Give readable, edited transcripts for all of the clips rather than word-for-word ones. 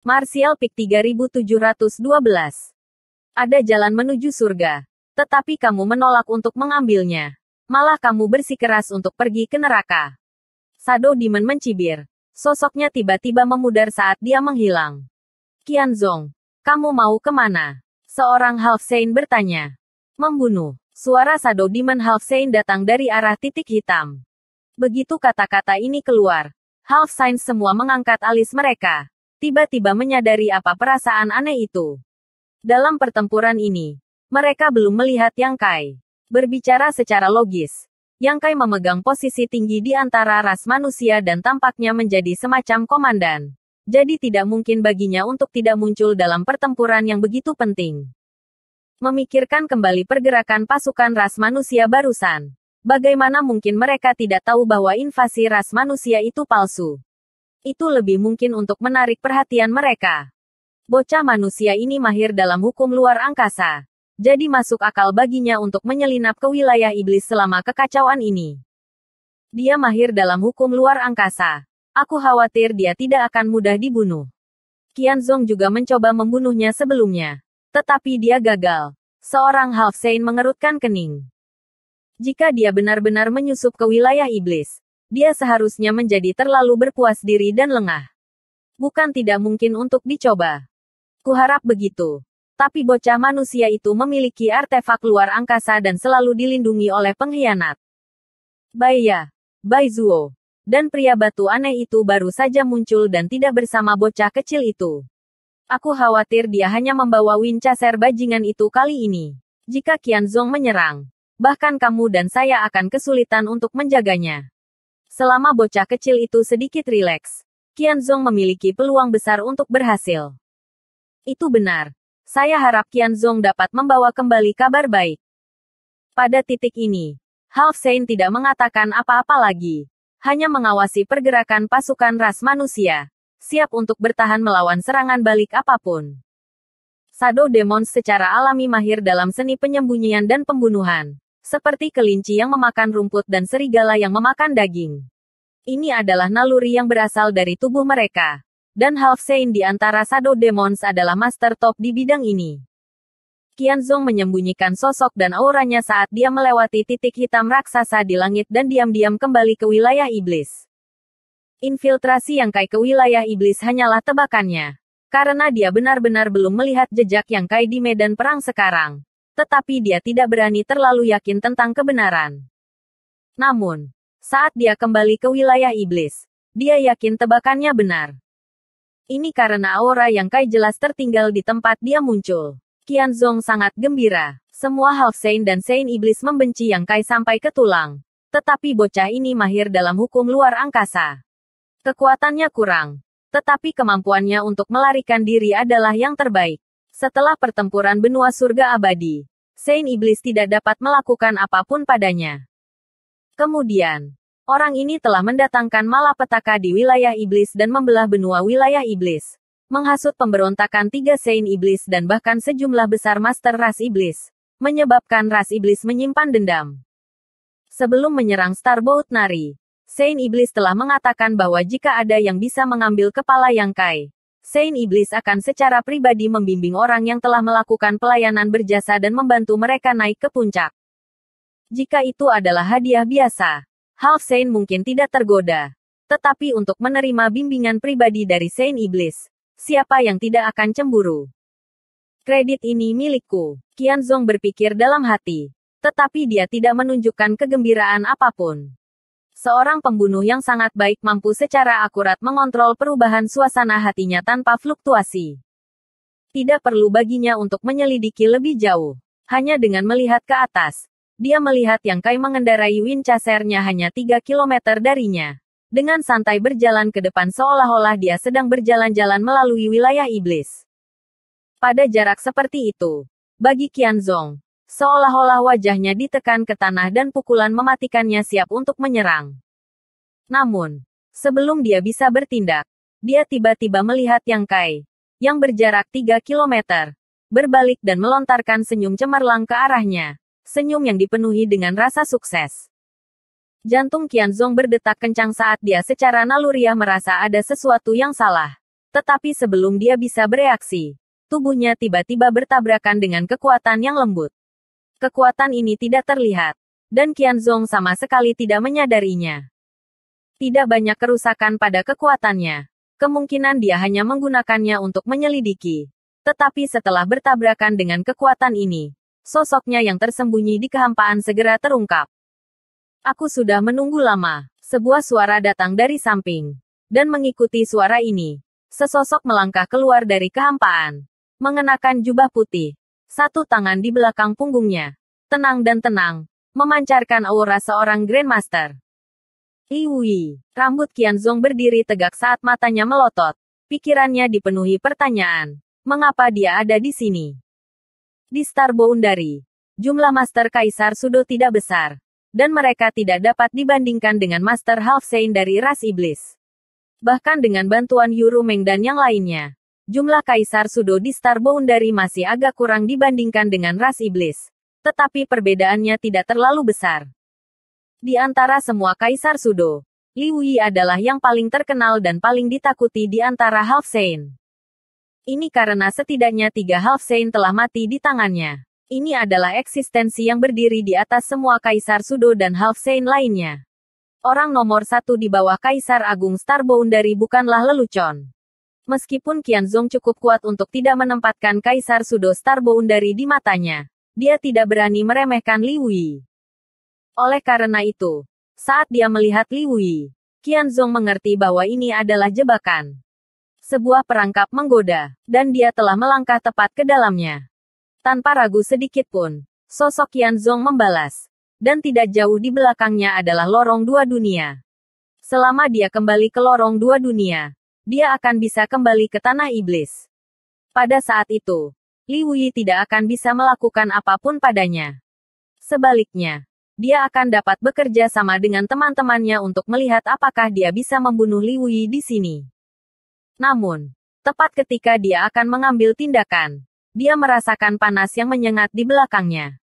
Martial Peak 3712. Ada jalan menuju surga. Tetapi kamu menolak untuk mengambilnya. Malah kamu bersikeras untuk pergi ke neraka. Shadow Demon mencibir. Sosoknya tiba-tiba memudar saat dia menghilang. Qianzong, kamu mau kemana? Seorang Half Saint bertanya. Membunuh. Suara Shadow Demon Half Saint datang dari arah titik hitam. Begitu kata-kata ini keluar, Half Saint semua mengangkat alis mereka. Tiba-tiba menyadari apa perasaan aneh itu. Dalam pertempuran ini, mereka belum melihat Yang Kai. Berbicara secara logis, Yang Kai memegang posisi tinggi di antara ras manusia dan tampaknya menjadi semacam komandan. Jadi tidak mungkin baginya untuk tidak muncul dalam pertempuran yang begitu penting. Memikirkan kembali pergerakan pasukan ras manusia barusan. Bagaimana mungkin mereka tidak tahu bahwa invasi ras manusia itu palsu? Itu lebih mungkin untuk menarik perhatian mereka. Bocah manusia ini mahir dalam hukum luar angkasa. Jadi masuk akal baginya untuk menyelinap ke wilayah iblis selama kekacauan ini. Dia mahir dalam hukum luar angkasa. Aku khawatir dia tidak akan mudah dibunuh. Qianzong juga mencoba membunuhnya sebelumnya. Tetapi dia gagal. Seorang Half Saint mengerutkan kening. Jika dia benar-benar menyusup ke wilayah iblis, dia seharusnya menjadi terlalu berpuas diri dan lengah. Bukan tidak mungkin untuk dicoba. Kuharap begitu. Tapi bocah manusia itu memiliki artefak luar angkasa dan selalu dilindungi oleh pengkhianat. Baiya, Bai Zuo, dan pria batu aneh itu baru saja muncul dan tidak bersama bocah kecil itu. Aku khawatir dia hanya membawa Winchester bajingan itu kali ini. Jika Qianzong menyerang, bahkan kamu dan saya akan kesulitan untuk menjaganya. Selama bocah kecil itu sedikit rileks, Qianzong memiliki peluang besar untuk berhasil. Itu benar. Saya harap Qianzong dapat membawa kembali kabar baik. Pada titik ini, Half Saint tidak mengatakan apa-apa lagi. Hanya mengawasi pergerakan pasukan ras manusia. Siap untuk bertahan melawan serangan balik apapun. Shadow Demons secara alami mahir dalam seni penyembunyian dan pembunuhan. Seperti kelinci yang memakan rumput dan serigala yang memakan daging. Ini adalah naluri yang berasal dari tubuh mereka. Dan Half Saint di antara Shadow Demons adalah master top di bidang ini. Qianzong menyembunyikan sosok dan auranya saat dia melewati titik hitam raksasa di langit dan diam-diam kembali ke wilayah iblis. Infiltrasi Yang Kai ke wilayah iblis hanyalah tebakannya. Karena dia benar-benar belum melihat jejak Yang Kai di medan perang sekarang. Tetapi dia tidak berani terlalu yakin tentang kebenaran. Namun, saat dia kembali ke wilayah iblis, dia yakin tebakannya benar. Ini karena aura Yang Kai jelas tertinggal di tempat dia muncul. Qianzong sangat gembira. Semua Half Saint dan Saint Iblis membenci Yang Kai sampai ke tulang. Tetapi bocah ini mahir dalam hukum luar angkasa. Kekuatannya kurang. Tetapi kemampuannya untuk melarikan diri adalah yang terbaik. Setelah pertempuran benua surga abadi, Saint Iblis tidak dapat melakukan apapun padanya. Kemudian, orang ini telah mendatangkan malapetaka di wilayah iblis dan membelah benua wilayah iblis. Menghasut pemberontakan 3 Saint Iblis dan bahkan sejumlah besar master ras iblis. Menyebabkan ras iblis menyimpan dendam. Sebelum menyerang Starboat Nari, Saint Iblis telah mengatakan bahwa jika ada yang bisa mengambil kepala Yang Kai, Saint Iblis akan secara pribadi membimbing orang yang telah melakukan pelayanan berjasa dan membantu mereka naik ke puncak. Jika itu adalah hadiah biasa, Half Saint mungkin tidak tergoda. Tetapi untuk menerima bimbingan pribadi dari Saint Iblis, siapa yang tidak akan cemburu? Kredit ini milikku, Qianzong berpikir dalam hati. Tetapi dia tidak menunjukkan kegembiraan apapun. Seorang pembunuh yang sangat baik mampu secara akurat mengontrol perubahan suasana hatinya tanpa fluktuasi. Tidak perlu baginya untuk menyelidiki lebih jauh. Hanya dengan melihat ke atas, dia melihat Yang Kai mengendarai Winchester-nya hanya 3 km darinya. Dengan santai berjalan ke depan seolah-olah dia sedang berjalan-jalan melalui wilayah iblis. Pada jarak seperti itu, bagi Qianzong, seolah-olah wajahnya ditekan ke tanah dan pukulan mematikannya siap untuk menyerang. Namun, sebelum dia bisa bertindak, dia tiba-tiba melihat Yang Kai, yang berjarak 3 km, berbalik dan melontarkan senyum cemerlang ke arahnya. Senyum yang dipenuhi dengan rasa sukses. Jantung Qianzong berdetak kencang saat dia secara naluriah merasa ada sesuatu yang salah. Tetapi sebelum dia bisa bereaksi, tubuhnya tiba-tiba bertabrakan dengan kekuatan yang lembut. Kekuatan ini tidak terlihat, dan Qianzong sama sekali tidak menyadarinya. Tidak banyak kerusakan pada kekuatannya. Kemungkinan dia hanya menggunakannya untuk menyelidiki. Tetapi setelah bertabrakan dengan kekuatan ini, sosoknya yang tersembunyi di kehampaan segera terungkap. Aku sudah menunggu lama. Sebuah suara datang dari samping. Dan mengikuti suara ini, sesosok melangkah keluar dari kehampaan. Mengenakan jubah putih. Satu tangan di belakang punggungnya. Tenang dan tenang. Memancarkan aura seorang Grandmaster. Liwui. Rambut Qianzong berdiri tegak saat matanya melotot. Pikirannya dipenuhi pertanyaan. Mengapa dia ada di sini? Di Star Boundary, jumlah Master Kaisar Sudo tidak besar. Dan mereka tidak dapat dibandingkan dengan Master Half Saint dari ras iblis. Bahkan dengan bantuan Yuru Meng dan yang lainnya, jumlah Kaisar Sudo di Star Boundary masih agak kurang dibandingkan dengan ras iblis. Tetapi perbedaannya tidak terlalu besar. Di antara semua Kaisar Sudo, Liwui adalah yang paling terkenal dan paling ditakuti di antara Half Saint. Ini karena setidaknya 3 Half Saint telah mati di tangannya. Ini adalah eksistensi yang berdiri di atas semua Kaisar Sudo dan Half Saint lainnya. Orang nomor 1 di bawah Kaisar Agung Star Boundary bukanlah lelucon. Meskipun Qianzong cukup kuat untuk tidak menempatkan Kaisar Sudo Star Boundary di matanya, dia tidak berani meremehkan Liwui. Oleh karena itu, saat dia melihat Liwui, Qianzong mengerti bahwa ini adalah jebakan. Sebuah perangkap menggoda, dan dia telah melangkah tepat ke dalamnya. Tanpa ragu sedikit pun, sosok Qianzong membalas. Dan tidak jauh di belakangnya adalah lorong 2 dunia. Selama dia kembali ke lorong 2 dunia, dia akan bisa kembali ke tanah iblis. Pada saat itu, Liwui tidak akan bisa melakukan apapun padanya. Sebaliknya, dia akan dapat bekerja sama dengan teman-temannya untuk melihat apakah dia bisa membunuh Liwui di sini. Namun, tepat ketika dia akan mengambil tindakan, dia merasakan panas yang menyengat di belakangnya.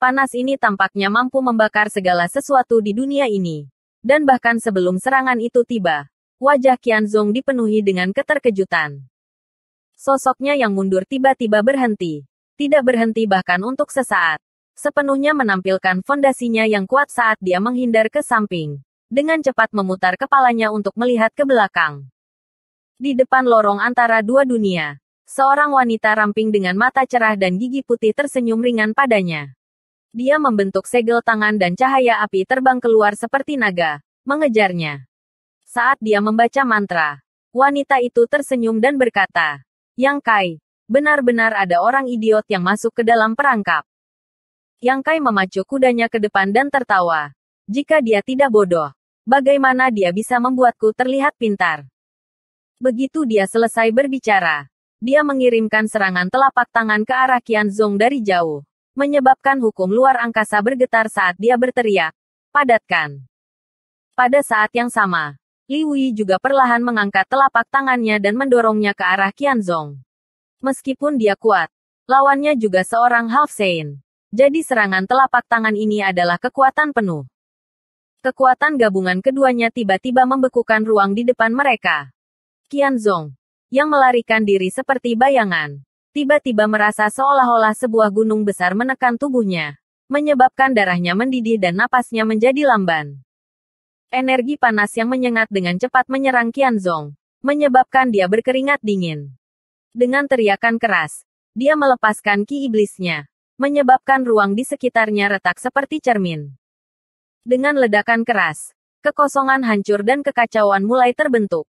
Panas ini tampaknya mampu membakar segala sesuatu di dunia ini. Dan bahkan sebelum serangan itu tiba, wajah Qianzong dipenuhi dengan keterkejutan. Sosoknya yang mundur tiba-tiba berhenti. Tidak berhenti bahkan untuk sesaat. Sepenuhnya menampilkan fondasinya yang kuat saat dia menghindar ke samping. Dengan cepat memutar kepalanya untuk melihat ke belakang. Di depan lorong antara 2 dunia, seorang wanita ramping dengan mata cerah dan gigi putih tersenyum ringan padanya. Dia membentuk segel tangan dan cahaya api terbang keluar seperti naga, mengejarnya. Saat dia membaca mantra, wanita itu tersenyum dan berkata, "Yang Kai, benar-benar ada orang idiot yang masuk ke dalam perangkap." Yang Kai memacu kudanya ke depan dan tertawa. Jika dia tidak bodoh, bagaimana dia bisa membuatku terlihat pintar? Begitu dia selesai berbicara, dia mengirimkan serangan telapak tangan ke arah Qianzong dari jauh, menyebabkan hukum luar angkasa bergetar saat dia berteriak, "Padatkan!" Pada saat yang sama, Liwui juga perlahan mengangkat telapak tangannya dan mendorongnya ke arah Qianzong. Meskipun dia kuat, lawannya juga seorang Half Saint. Jadi serangan telapak tangan ini adalah kekuatan penuh. Kekuatan gabungan keduanya tiba-tiba membekukan ruang di depan mereka. Qianzong, yang melarikan diri seperti bayangan, tiba-tiba merasa seolah-olah sebuah gunung besar menekan tubuhnya, menyebabkan darahnya mendidih dan napasnya menjadi lamban. Energi panas yang menyengat dengan cepat menyerang Qianzong, menyebabkan dia berkeringat dingin. Dengan teriakan keras, dia melepaskan ki iblisnya, menyebabkan ruang di sekitarnya retak seperti cermin. Dengan ledakan keras, kekosongan hancur dan kekacauan mulai terbentuk.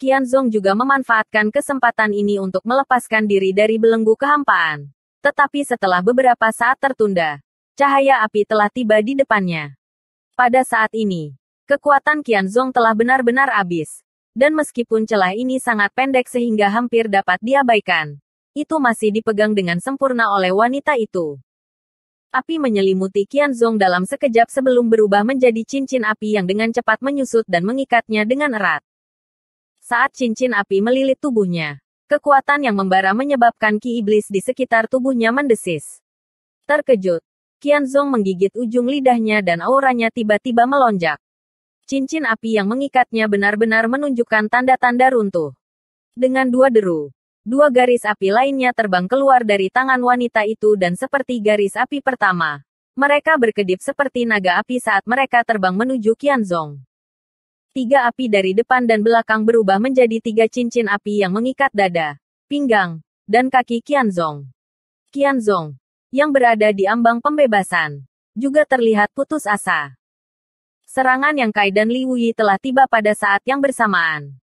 Qianzong juga memanfaatkan kesempatan ini untuk melepaskan diri dari belenggu kehampaan. Tetapi setelah beberapa saat tertunda, cahaya api telah tiba di depannya. Pada saat ini, kekuatan Qianzong telah benar-benar habis. Dan meskipun celah ini sangat pendek sehingga hampir dapat diabaikan, itu masih dipegang dengan sempurna oleh wanita itu. Api menyelimuti Qianzong dalam sekejap sebelum berubah menjadi cincin api yang dengan cepat menyusut dan mengikatnya dengan erat. Saat cincin api melilit tubuhnya, kekuatan yang membara menyebabkan ki iblis di sekitar tubuhnya mendesis. Terkejut, Qianzong menggigit ujung lidahnya dan auranya tiba-tiba melonjak. Cincin api yang mengikatnya benar-benar menunjukkan tanda-tanda runtuh. Dengan dua deru, dua garis api lainnya terbang keluar dari tangan wanita itu dan seperti garis api pertama, mereka berkedip seperti naga api saat mereka terbang menuju Qianzong. Tiga api dari depan dan belakang berubah menjadi tiga cincin api yang mengikat dada, pinggang, dan kaki Qianzong. Qianzong, yang berada di ambang pembebasan, juga terlihat putus asa. Serangan Yang Kai dan Li Wuyi telah tiba pada saat yang bersamaan.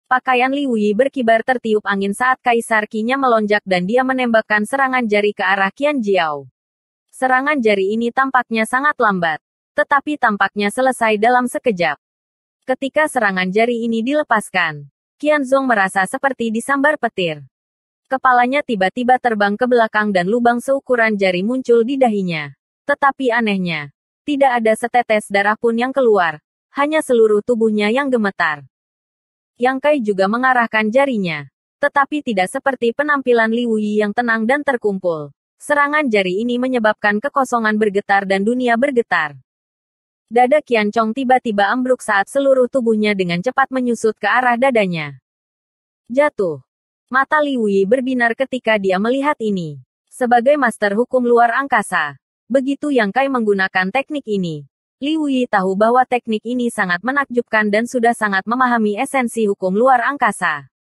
Pakaian Li Wuyi berkibar tertiup angin saat Kaisar Qi-nya melonjak dan dia menembakkan serangan jari ke arah Qian Jiao. Serangan jari ini tampaknya sangat lambat, tetapi tampaknya selesai dalam sekejap. Ketika serangan jari ini dilepaskan, Qianzong merasa seperti disambar petir. Kepalanya tiba-tiba terbang ke belakang dan lubang seukuran jari muncul di dahinya. Tetapi anehnya, tidak ada setetes darah pun yang keluar, hanya seluruh tubuhnya yang gemetar. Yang Kai juga mengarahkan jarinya, tetapi tidak seperti penampilan Li Wuyi yang tenang dan terkumpul. Serangan jari ini menyebabkan kekosongan bergetar dan dunia bergetar. Dada Qianchong tiba-tiba ambruk saat seluruh tubuhnya dengan cepat menyusut ke arah dadanya. Jatuh. Mata Li Wuyi berbinar ketika dia melihat ini. Sebagai master hukum luar angkasa, begitu Yang Kai menggunakan teknik ini, Li Wuyi tahu bahwa teknik ini sangat menakjubkan dan sudah sangat memahami esensi hukum luar angkasa.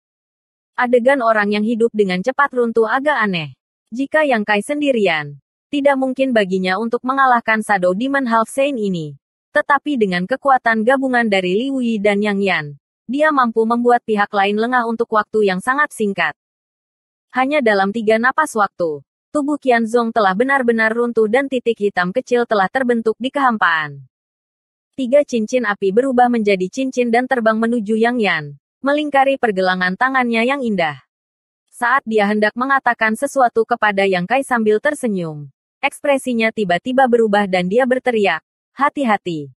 Adegan orang yang hidup dengan cepat runtuh agak aneh. Jika Yang Kai sendirian, tidak mungkin baginya untuk mengalahkan Shadow Demon Half Saint ini. Tetapi dengan kekuatan gabungan dari Li Wuyi dan Yang Yan, dia mampu membuat pihak lain lengah untuk waktu yang sangat singkat. Hanya dalam 3 napas waktu, tubuh Qianzong telah benar-benar runtuh dan titik hitam kecil telah terbentuk di kehampaan. 3 cincin api berubah menjadi cincin dan terbang menuju Yang Yan, melingkari pergelangan tangannya yang indah. Saat dia hendak mengatakan sesuatu kepada Yang Kai sambil tersenyum, ekspresinya tiba-tiba berubah dan dia berteriak, "Hati-hati!"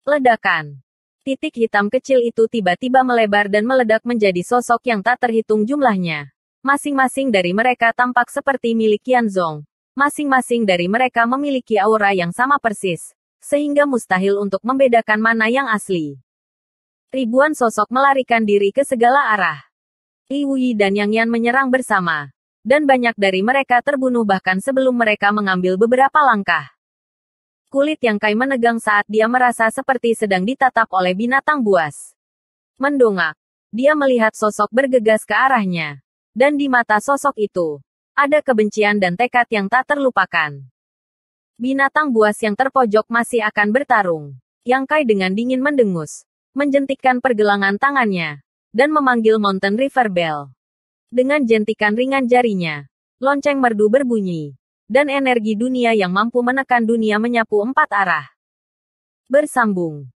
Ledakan. Titik hitam kecil itu tiba-tiba melebar dan meledak menjadi sosok yang tak terhitung jumlahnya. Masing-masing dari mereka tampak seperti milik Qianzong. Masing-masing dari mereka memiliki aura yang sama persis, sehingga mustahil untuk membedakan mana yang asli. Ribuan sosok melarikan diri ke segala arah. Li Wuyi dan Yang Yan menyerang bersama, dan banyak dari mereka terbunuh bahkan sebelum mereka mengambil beberapa langkah. Kulit Yang Kai menegang saat dia merasa seperti sedang ditatap oleh binatang buas. Mendongak, dia melihat sosok bergegas ke arahnya. Dan di mata sosok itu, ada kebencian dan tekad yang tak terlupakan. Binatang buas yang terpojok masih akan bertarung. Yang Kai dengan dingin mendengus, menjentikkan pergelangan tangannya, dan memanggil Mountain River Bell. Dengan jentikan ringan jarinya, lonceng merdu berbunyi, dan energi dunia yang mampu menekan dunia menyapu 4 arah. Bersambung.